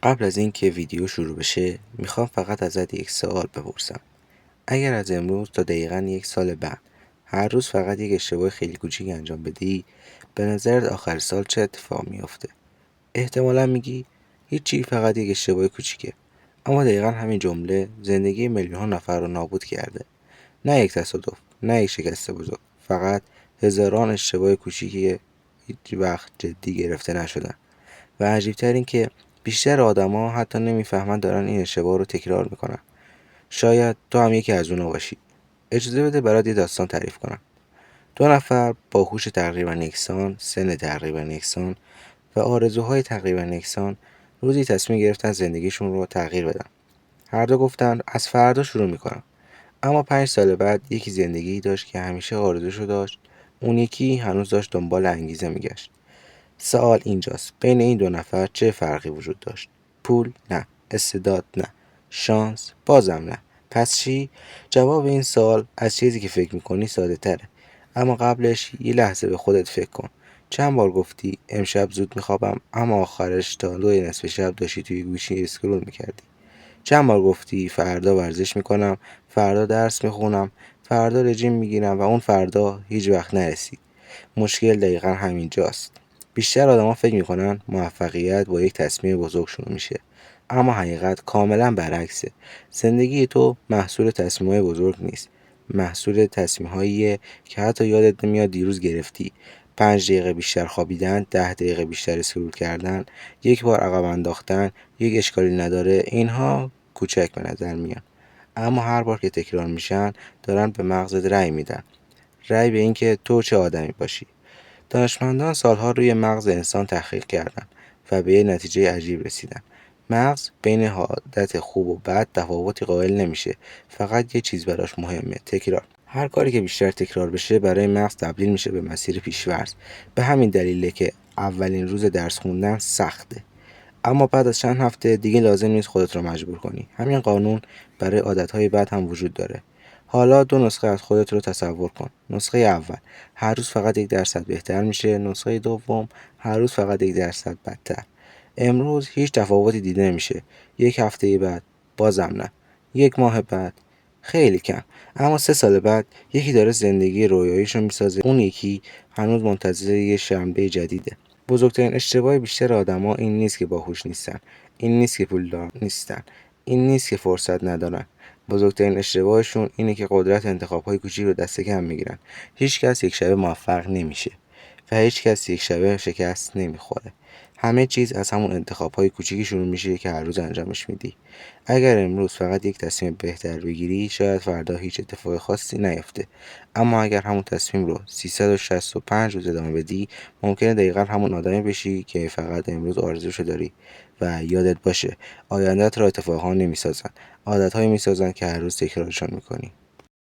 قبل از اینکه ویدیو شروع بشه میخوام فقط ازت یک سوال بپرسم. اگر از امروز تا دقیقاً 1 سال بعد هر روز فقط یک اشتباه خیلی کوچیک انجام بدی، به نظرت آخر سال چه اتفاق میافته؟ احتمالاً میگی هیچی، فقط یک اشتباه کوچیکه. اما دقیقاً همین جمله زندگی میلیون‌ها نفر رو نابود کرده. نه یک تصادف، نه یک شکست بزرگ، فقط هزاران اشتباه کوچیکی که هیچ وقت جدی گرفته نشدن. و عجیبتر این که بیشتر آدما حتی نمیفهمن دارن این اشتباه رو تکرار میکنن. شاید تو هم یکی از اونا باشی. اجازه بده برات یه داستان تعریف کنم. 2 نفر با هوش تقریبا یکسان، سن تقریبا یکسان و آرزوهای تقریبا یکسان روزی تصمیم گرفتن زندگیشون رو تغییر بدن. هر دو گفتن از فردا شروع میکنم. اما 5 سال بعد یکی زندگی داشت که همیشه آرزوشو داشت، اون یکی هنوز داشت دنبال انگیزه میگشت. سوال اینجاست، بین این 2 نفر چه فرقی وجود داشت؟ پول؟ نه. استعداد؟ نه. شانس؟ بازم نه. پس چی؟ جواب این سوال از چیزی که فکر میکنی ساده تره. اما قبلش یه لحظه به خودت فکر کن. چند بار گفتی امشب زود میخوابم، اما آخرش تا 2 نصف شب داشتی توی گوشی اسکرول میکردی؟ چند بار گفتی فردا ورزش میکنم، فردا درس میخونم، فردا رژیم میگیرم و اون فردا هیچ وقت نرسید؟ مشکل دقیقا همینجاست. بیشتر آدما فکر میکنن موفقیت با یک تصمیم بزرگ شروع میشه، اما حقیقت کاملا برعکسه. زندگی تو محصول تصمیم‌های بزرگ نیست، محصول تصمیم‌هاییه که حتی یادت نمیاد دیروز گرفتی. 5 دقیقه بیشتر خوابیدن، 10 دقیقه بیشتر اسکرول کردن، یک بار عقب انداختن، یک اشکالی نداره. اینها کوچک به نظر میان، اما هر بار که تکرار میشن دارن به مغزت رأی میدن، رأی به اینکه تو چه آدمی باشی. دانشمندان سالها روی مغز انسان تحقیق کردند و به یه نتیجه عجیب رسیدن. مغز بین حالت خوب و بد تفاوتی قائل نمیشه، فقط یه چیز براش مهمه: تکرار. هر کاری که بیشتر تکرار بشه برای مغز تبدیل میشه به مسیر پیشورز. به همین دلیله که اولین روز درس خوندن سخته، اما بعد از چند هفته دیگه لازم نیست خودت رو مجبور کنی. همین قانون برای عادتهای بد هم وجود داره. حالا 2 نسخه از خودت رو تصور کن. نسخه اول: هر روز فقط 1% بهتر میشه. نسخه دوم: هر روز فقط 1% بدتر. امروز هیچ تفاوتی دیده نمیشه. 1 هفته بعد بازم نه. 1 ماه بعد خیلی کم. اما 3 سال بعد یکی داره زندگی رویاییشو میسازه، اون یکی هنوز منتظر یه شنبه جدیده. بزرگترین اشتباه بیشتر آدما این نیست که باهوش نیستن، این نیست که پولدار نیستن، این نیست که فرصت ندارن. بزرگترین اشتباهشون اینه که قدرت انتخاب‌های کوچیک رو دست کم میگیرن. هیچ کس یک شبه موفق نمیشه و هیچ کس یک شبه شکست نمیخوره. همه چیز از همون انتخاب‌های کوچیکی شروع میشه که هر روز انجامش میدی. اگر امروز فقط یک تصمیم بهتر بگیری، شاید فردا هیچ اتفاق خاصی نیفته. اما اگر همون تصمیم رو 365 روز ادامه بدی، ممکنه دقیقا همون آدمی بشی که فقط امروز آرزوشو داری. و یادت باشه، آینده‌ت را اتفاقها نمیسازن، عادت‌هایی میسازن که هر روز تکرارشان میکنی.